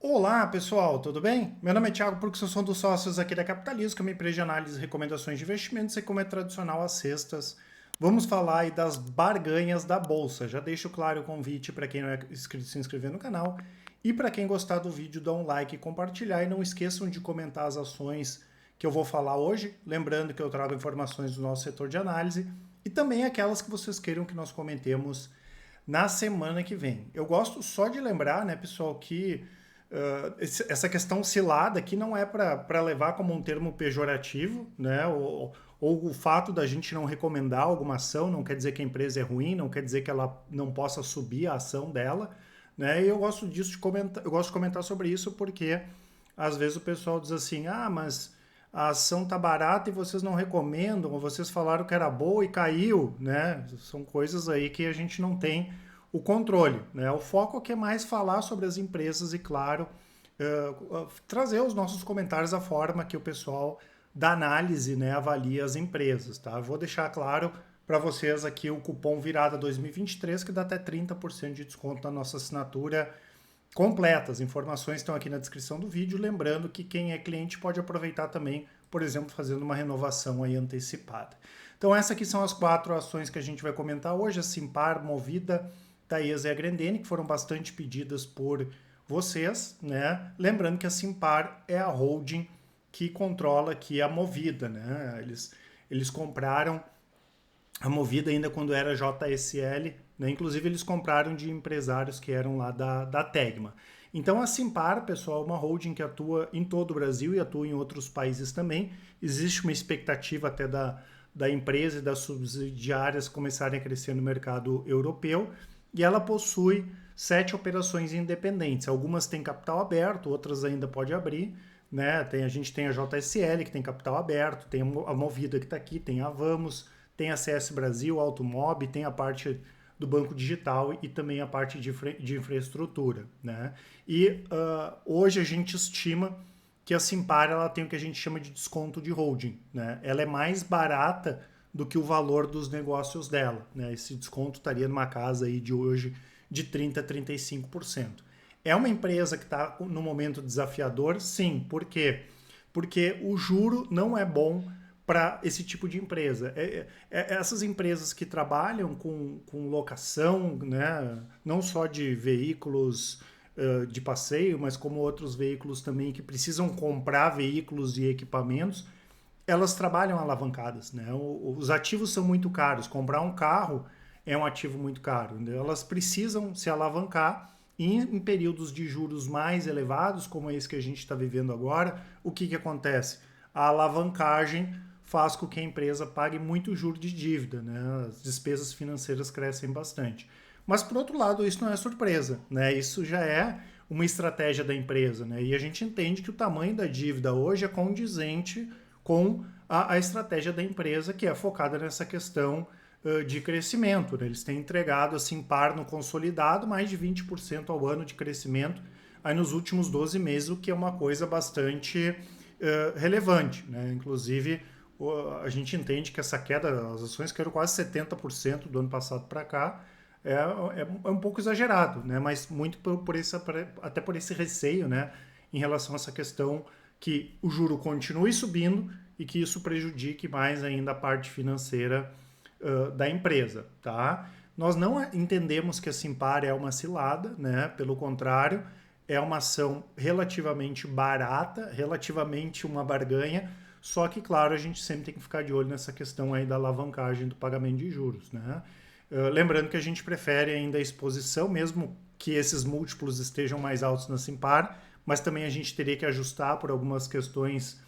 Olá, pessoal, tudo bem? Meu nome é Thiago Prux, eu sou um dos sócios aqui da Capitalismo, que é uma empresa de análise e recomendações de investimentos, e como é tradicional às sextas, vamos falar aí das barganhas da Bolsa. Já deixo claro o convite para quem não é inscrito se inscrever no canal, e para quem gostar do vídeo, dá um like e compartilhar, e não esqueçam de comentar as ações que eu vou falar hoje, lembrando que eu trago informações do nosso setor de análise, e também aquelas que vocês queiram que nós comentemos na semana que vem. Eu gosto só de lembrar, né, pessoal, que essa questão cilada aqui não é para levar como um termo pejorativo, né? Ou o fato da gente não recomendar alguma ação não quer dizer que a empresa é ruim, não quer dizer que ela não possa subir a ação dela, né? E eu gosto disso de comentar, eu gosto de comentar sobre isso porque às vezes o pessoal diz assim: "Ah, mas a ação tá barata e vocês não recomendam, ou vocês falaram que era boa e caiu", né? São coisas aí que a gente não tem o controle, né? O foco aqui é mais falar sobre as empresas e, claro, trazer os nossos comentários a forma que o pessoal da análise, né, avalia as empresas, tá? Eu vou deixar claro para vocês aqui o cupom Virada 2023, que dá até 30% de desconto na nossa assinatura completa. As informações estão aqui na descrição do vídeo. Lembrando que quem é cliente pode aproveitar também, por exemplo, fazendo uma renovação aí antecipada. Então, essas aqui são as 4 ações que a gente vai comentar hoje: a Simpar, Movida, Taesa e a Grendene, que foram bastante pedidas por vocês, né? Lembrando que a Simpar é a holding que controla aqui a Movida, né? Eles compraram a Movida ainda quando era JSL, né? Inclusive eles compraram de empresários que eram lá da Tegma. Então a Simpar, pessoal, é uma holding que atua em todo o Brasil e atua em outros países também. Existe uma expectativa até da empresa e das subsidiárias começarem a crescer no mercado europeu, e ela possui 7 operações independentes. Algumas têm capital aberto, outras ainda pode abrir, né? A gente tem a JSL, que tem capital aberto, tem a Movida que está aqui, tem a Vamos, tem a CS Brasil, Automob, tem a parte do banco digital e também a parte de infraestrutura, né? E hoje a gente estima que a Simpar ela tem o que a gente chama de desconto de holding, né? Ela é mais barata do que o valor dos negócios dela, né? Esse desconto estaria numa casa aí de hoje de 30% a 35%. É uma empresa que está no momento desafiador? Sim. Por quê? Porque o juro não é bom para esse tipo de empresa. Essas empresas que trabalham com locação, né, não só de veículos de passeio, mas como outros veículos também que precisam comprar veículos e equipamentos, elas trabalham alavancadas, né? Os ativos são muito caros. Comprar um carro é um ativo muito caro. Né? Elas precisam se alavancar e em períodos de juros mais elevados, como esse que a gente está vivendo agora, o que acontece? A alavancagem faz com que a empresa pague muito juro de dívida, né? As despesas financeiras crescem bastante. Mas, por outro lado, isso não é surpresa, né? Isso já é uma estratégia da empresa, né? E a gente entende que o tamanho da dívida hoje é condizente com a estratégia da empresa, que é focada nessa questão de crescimento. Né? Eles têm entregado, assim, par no consolidado, mais de 20% ao ano de crescimento aí nos últimos 12 meses, o que é uma coisa bastante relevante. Né? Inclusive, a gente entende que essa queda, as ações caíram quase 70% do ano passado para cá, é um pouco exagerado, né? Mas muito até por esse receio, né? Em relação a essa questão que o juro continue subindo e que isso prejudique mais ainda a parte financeira da empresa, tá? Nós não entendemos que a Simpar é uma cilada, né? Pelo contrário, é uma ação relativamente barata, relativamente uma barganha, só que, claro, a gente sempre tem que ficar de olho nessa questão aí da alavancagem do pagamento de juros, né? Lembrando que a gente prefere ainda a exposição, mesmo que esses múltiplos estejam mais altos na Simpar, mas também a gente teria que ajustar por algumas questões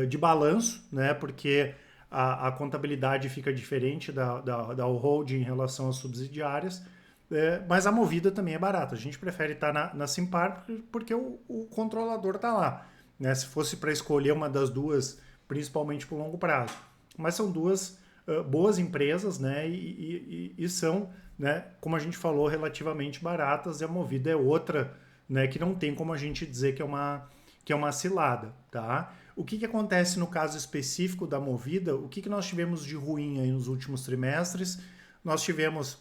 de balanço, né? Porque a contabilidade fica diferente da holding em relação às subsidiárias, mas a Movida também é barata. A gente prefere estar na Simpar porque o controlador está lá. Né? Se fosse para escolher uma das duas, principalmente por longo prazo. Mas são duas boas empresas, né? E são, né, como a gente falou, relativamente baratas, e a Movida é outra, né, que não tem como a gente dizer que é uma cilada, tá? O que acontece no caso específico da Movida? O que nós tivemos de ruim aí nos últimos trimestres? Nós tivemos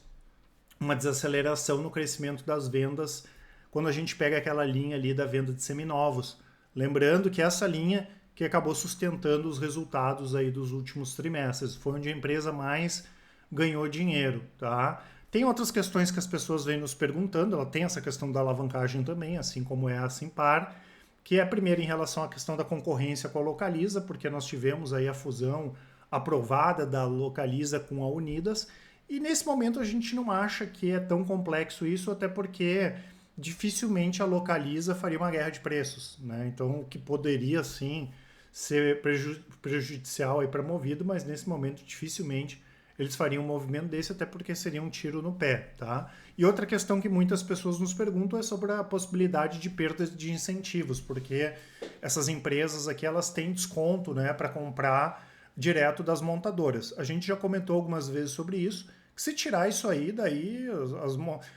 uma desaceleração no crescimento das vendas quando a gente pega aquela linha ali da venda de seminovos. Lembrando que essa linha que acabou sustentando os resultados aí dos últimos trimestres, foi onde a empresa mais ganhou dinheiro, tá? Tem outras questões que as pessoas vêm nos perguntando, ela tem essa questão da alavancagem também, assim como é a Simpar, que é primeiro em relação à questão da concorrência com a Localiza, porque nós tivemos aí a fusão aprovada da Localiza com a Unidas, e nesse momento a gente não acha que é tão complexo isso, até porque dificilmente a Localiza faria uma guerra de preços, né? Então, o que poderia sim ser prejudicial aí para a Movida, mas nesse momento dificilmente eles fariam um movimento desse, até porque seria um tiro no pé, tá? E outra questão que muitas pessoas nos perguntam é sobre a possibilidade de perda de incentivos, porque essas empresas aqui, elas têm desconto, né, para comprar direto das montadoras. A gente já comentou algumas vezes sobre isso, que se tirar isso aí, daí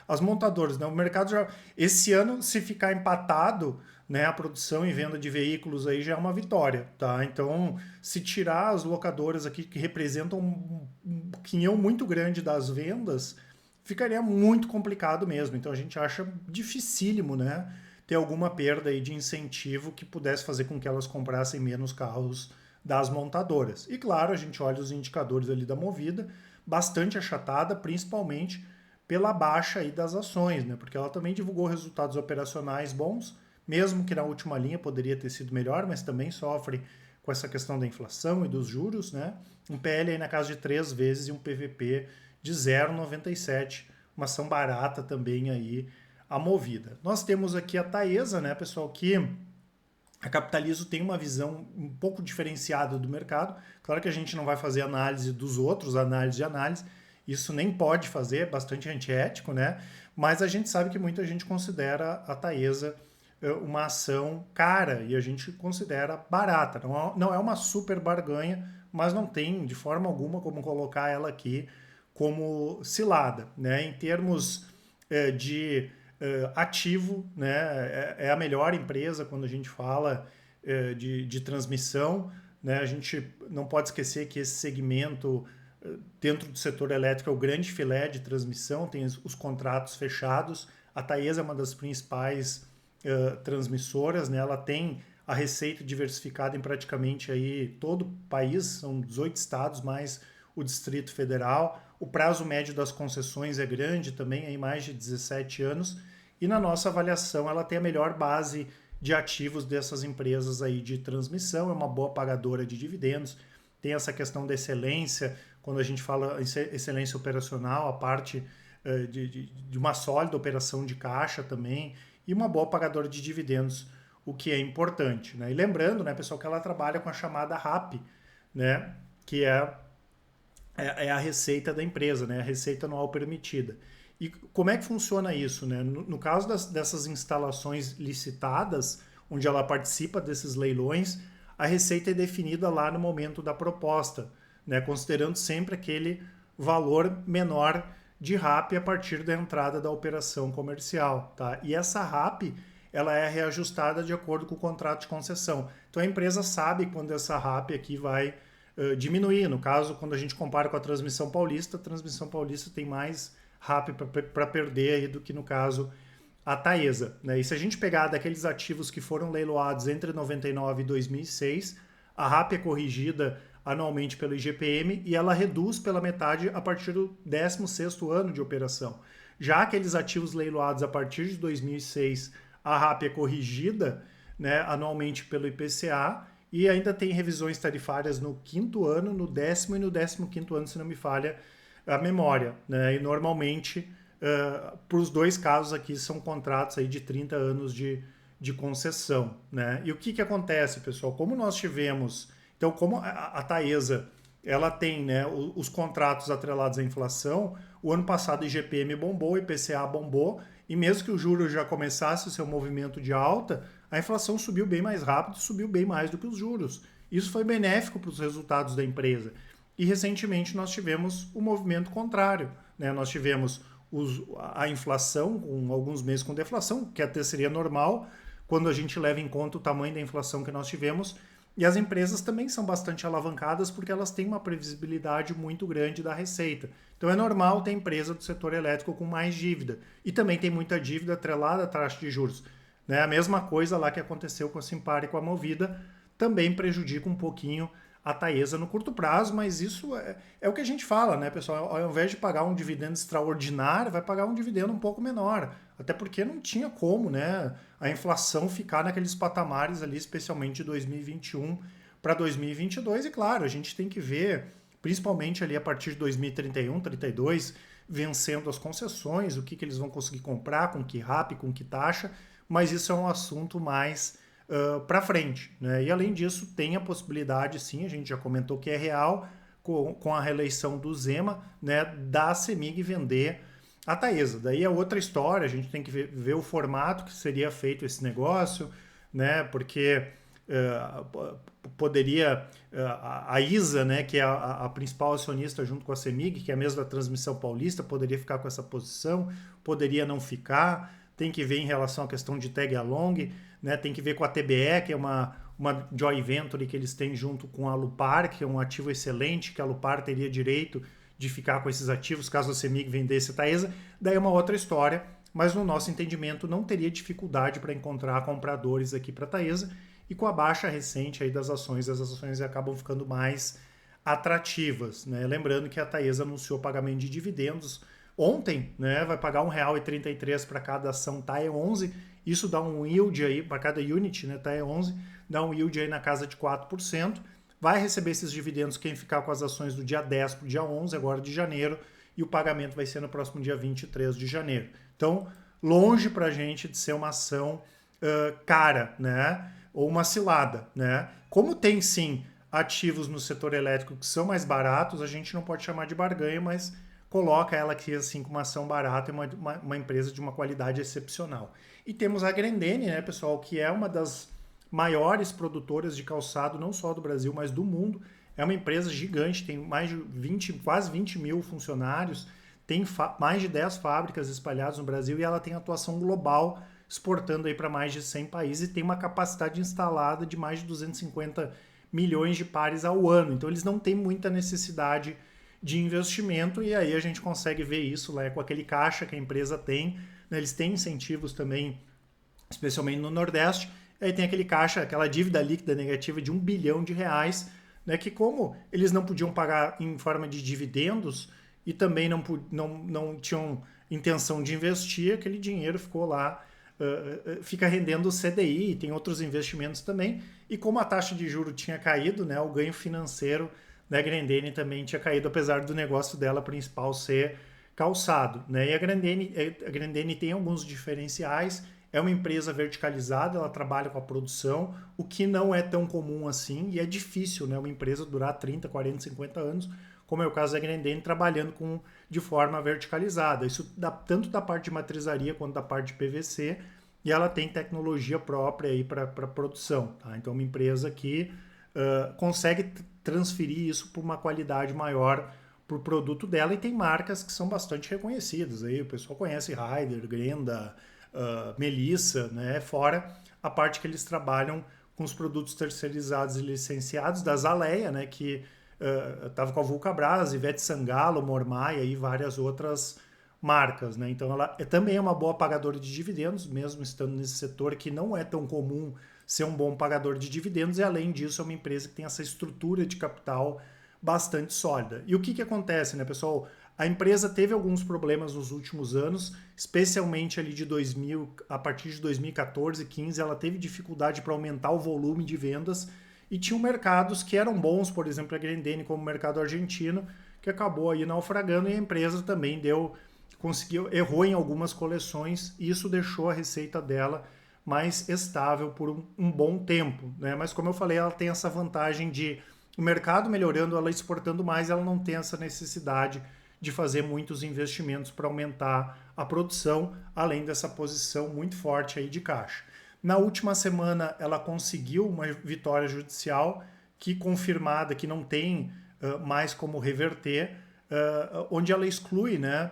as montadoras, né, o mercado já... Esse ano, se ficar empatado, né, a produção e venda de veículos aí já é uma vitória, tá? Então, se tirar as locadoras aqui que representam um quinhão muito grande das vendas, ficaria muito complicado mesmo. Então, a gente acha dificílimo, né, ter alguma perda aí de incentivo que pudesse fazer com que elas comprassem menos carros das montadoras. E claro, a gente olha os indicadores ali da Movida, bastante achatada, principalmente pela baixa aí das ações, né? Porque ela também divulgou resultados operacionais bons, mesmo que na última linha poderia ter sido melhor, mas também sofre com essa questão da inflação e dos juros, né? Um PL aí na casa de 3 vezes e um PVP de 0,97, uma ação barata também aí, a Movida. Nós temos aqui a Taesa, né, pessoal, que a Capitalizo tem uma visão um pouco diferenciada do mercado. Claro que a gente não vai fazer análise dos outros, análise de análise, isso nem pode fazer, é bastante antiético, né? Mas a gente sabe que muita gente considera a Taesa uma ação cara e a gente considera barata. Não é uma super barganha, mas não tem de forma alguma como colocar ela aqui como cilada, né? Em termos de ativo, né? É a melhor empresa quando a gente fala de transmissão, né? A gente não pode esquecer que esse segmento dentro do setor elétrico é o grande filé de transmissão, tem os contratos fechados. A Taesa é uma das principais transmissoras, né? Ela tem a receita diversificada em praticamente aí todo o país, são 18 estados mais o Distrito Federal. O prazo médio das concessões é grande também, aí mais de 17 anos. E na nossa avaliação, ela tem a melhor base de ativos dessas empresas aí de transmissão, é uma boa pagadora de dividendos, tem essa questão da excelência, quando a gente fala excelência operacional, a parte de uma sólida operação de caixa também, e uma boa pagadora de dividendos, o que é importante, né? E lembrando, né, pessoal, que ela trabalha com a chamada RAP, né, que é a receita da empresa, né, a receita anual permitida. E como é que funciona isso, né? No caso dessas instalações licitadas, onde ela participa desses leilões, a receita é definida lá no momento da proposta, né, considerando sempre aquele valor menor de RAP a partir da entrada da operação comercial, tá? E essa RAP, ela é reajustada de acordo com o contrato de concessão. Então a empresa sabe quando essa RAP aqui vai diminuir. No caso, quando a gente compara com a Transmissão Paulista tem mais RAP para perder aí do que no caso a Taesa, né? E se a gente pegar daqueles ativos que foram leiloados entre 99 e 2006, a RAP é corrigida anualmente pelo IGPM e ela reduz pela metade a partir do 16º ano de operação. Já aqueles ativos leiloados a partir de 2006, a RAP é corrigida, né, anualmente pelo IPCA e ainda tem revisões tarifárias no 5º ano, no 10º e no 15º ano, se não me falha a memória, né? E normalmente, para os dois casos aqui, são contratos aí de 30 anos de concessão, né? E o que acontece, pessoal? Como nós tivemos... Então, como a Taesa ela tem, né, os contratos atrelados à inflação, o ano passado o IGPM bombou, o IPCA bombou, e mesmo que o juros já começasse o seu movimento de alta, a inflação subiu bem mais rápido, subiu bem mais do que os juros. Isso foi benéfico para os resultados da empresa. E recentemente nós tivemos o movimento contrário, né? Nós tivemos a inflação, com alguns meses com deflação, que até seria normal, quando a gente leva em conta o tamanho da inflação que nós tivemos, E as empresas também são bastante alavancadas porque elas têm uma previsibilidade muito grande da receita. Então é normal ter empresa do setor elétrico com mais dívida. E também tem muita dívida atrelada à taxa de juros. Né? A mesma coisa lá que aconteceu com a Simpar e com a Movida também prejudica um pouquinho a Taesa no curto prazo, mas isso é o que a gente fala, né, pessoal? Ao invés de pagar um dividendo extraordinário, vai pagar um dividendo um pouco menor. Até porque não tinha como, né, a inflação ficar naqueles patamares ali, especialmente de 2021 para 2022. E claro, a gente tem que ver, principalmente ali a partir de 2031, 32, vencendo as concessões, o que eles vão conseguir comprar, com que RAP, com que taxa, mas isso é um assunto mais para frente. Né? E além disso, tem a possibilidade, sim, a gente já comentou que é real, com a reeleição do Zema, né, da CEMIG vender a Taesa. Daí é outra história, a gente tem que ver o formato que seria feito esse negócio, né, porque poderia a ISA, né, que é a principal acionista junto com a CEMIG, que é a mesma da Transmissão Paulista, poderia ficar com essa posição, poderia não ficar, tem que ver em relação à questão de tag along, né, tem que ver com a TBE, que é uma joint venture que eles têm junto com a Lupar, que é um ativo excelente, que a Lupar teria direito de ficar com esses ativos caso a CEMIG vendesse a Taesa, daí é uma outra história, mas no nosso entendimento não teria dificuldade para encontrar compradores aqui para a Taesa, e com a baixa recente aí das ações, as ações acabam ficando mais atrativas. Né? Lembrando que a Taesa anunciou pagamento de dividendos ontem, né, vai pagar R$ 1,33 para cada ação TAE11, isso dá um yield aí, para cada unit, né, TAE11, dá um yield aí na casa de 4%, vai receber esses dividendos quem ficar com as ações do dia 10 para o dia 11, agora de janeiro, e o pagamento vai ser no próximo dia 23 de janeiro. Então, longe para a gente de ser uma ação cara, né, ou uma cilada, né. Como tem sim ativos no setor elétrico que são mais baratos, a gente não pode chamar de barganha, mas coloca ela aqui assim com uma ação barata e uma empresa de uma qualidade excepcional. E temos a Grendene, né, pessoal, que é uma das maiores produtoras de calçado, não só do Brasil, mas do mundo. É uma empresa gigante, tem mais de 20, quase 20 mil funcionários, tem mais de 10 fábricas espalhadas no Brasil e ela tem atuação global, exportando aí para mais de 100 países e tem uma capacidade instalada de mais de 250 milhões de pares ao ano. Então eles não têm muita necessidade de investimento e aí a gente consegue ver isso lá com aquele caixa que a empresa tem. Né? Eles têm incentivos também, especialmente no Nordeste. Aí tem aquele caixa, aquela dívida líquida negativa de R$ 1 bilhão, né? Que como eles não podiam pagar em forma de dividendos e também não tinham intenção de investir, aquele dinheiro ficou lá, fica rendendo o CDI, tem outros investimentos também. E como a taxa de juros tinha caído, né, o ganho financeiro da Grendene também tinha caído, apesar do negócio dela principal ser calçado. Né? E a Grendene tem alguns diferenciais, é uma empresa verticalizada, ela trabalha com a produção, o que não é tão comum assim, e é difícil, né, uma empresa durar 30, 40, 50 anos, como é o caso da Grendene, trabalhando de forma verticalizada. Isso dá tanto da parte de matrizaria quanto da parte de PVC, e ela tem tecnologia própria aí para produção. Tá? Então, é uma empresa que consegue transferir isso por uma qualidade maior para o produto dela, e tem marcas que são bastante reconhecidas. Aí o pessoal conhece Ryder, Grenda, Melissa, né? Fora a parte que eles trabalham com os produtos terceirizados e licenciados da Zaleia, né? Que estava com a Vulcabras, Ivete Sangalo, Mormaia e várias outras marcas. Né? Então ela também é uma boa pagadora de dividendos, mesmo estando nesse setor que não é tão comum ser um bom pagador de dividendos, e além disso é uma empresa que tem essa estrutura de capital bastante sólida. E o que acontece, né, pessoal? A empresa teve alguns problemas nos últimos anos, especialmente ali de 2000, a partir de 2014, 15, ela teve dificuldade para aumentar o volume de vendas e tinham mercados que eram bons, por exemplo, a Grendene, como o mercado argentino, que acabou aí naufragando, e a empresa também errou em algumas coleções, e isso deixou a receita dela mais estável por um bom tempo. Né? Mas como eu falei, ela tem essa vantagem de o mercado melhorando, ela exportando mais, ela não tem essa necessidade de fazer muitos investimentos para aumentar a produção, além dessa posição muito forte aí de caixa. Na última semana, ela conseguiu uma vitória judicial que confirmada, que não tem mais como reverter, onde ela exclui, né,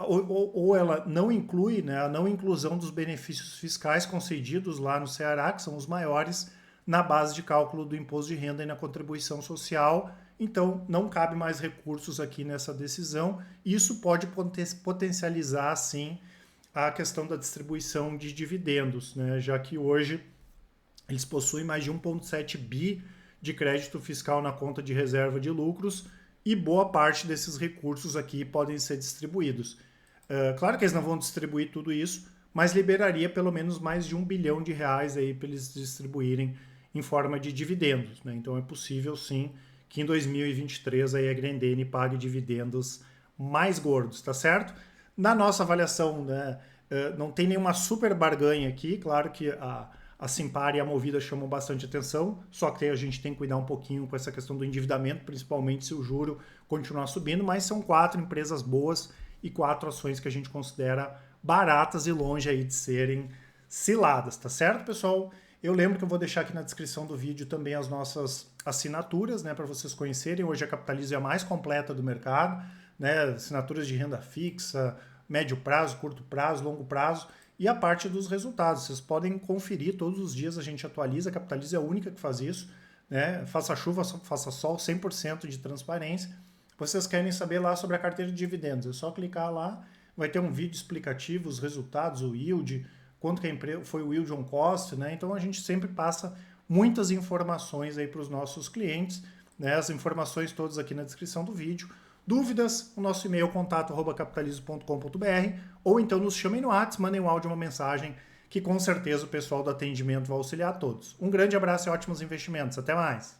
ou ela não inclui, né, a não inclusão dos benefícios fiscais concedidos lá no Ceará, que são os maiores na base de cálculo do imposto de renda e na contribuição social. Então, não cabe mais recursos aqui nessa decisão. Isso pode potencializar, sim, a questão da distribuição de dividendos, né? Já que hoje eles possuem mais de 1,7 bi de crédito fiscal na conta de reserva de lucros e boa parte desses recursos aqui podem ser distribuídos. Claro que eles não vão distribuir tudo isso, mas liberaria pelo menos mais de R$ 1 bilhão aí para eles distribuírem em forma de dividendos, né? Então é possível sim que em 2023 aí a Grendene pague dividendos mais gordos, tá certo? Na nossa avaliação, né, não tem nenhuma super barganha aqui, claro que a Simpar e a Movida chamam bastante atenção, só que a gente tem que cuidar um pouquinho com essa questão do endividamento, principalmente se o juro continuar subindo, mas são 4 empresas boas e 4 ações que a gente considera baratas e longe aí de serem ciladas, tá certo, pessoal? Eu lembro que eu vou deixar aqui na descrição do vídeo também as nossas assinaturas, né, para vocês conhecerem. Hoje a Capitalizo é a mais completa do mercado, né, assinaturas de renda fixa, médio prazo, curto prazo, longo prazo, e a parte dos resultados. Vocês podem conferir todos os dias, a gente atualiza, a Capitalizo é a única que faz isso, né, faça chuva, faça sol, 100% de transparência. Vocês querem saber lá sobre a carteira de dividendos, é só clicar lá, vai ter um vídeo explicativo, os resultados, o yield, quanto que foi o yield on cost, né? Então a gente sempre passa muitas informações aí para os nossos clientes, né? As informações todas aqui na descrição do vídeo. Dúvidas, o nosso e-mail contato@capitalizo.com.br ou então nos chamem no WhatsApp, mandem um áudio, uma mensagem, que com certeza o pessoal do atendimento vai auxiliar a todos. Um grande abraço e ótimos investimentos. Até mais!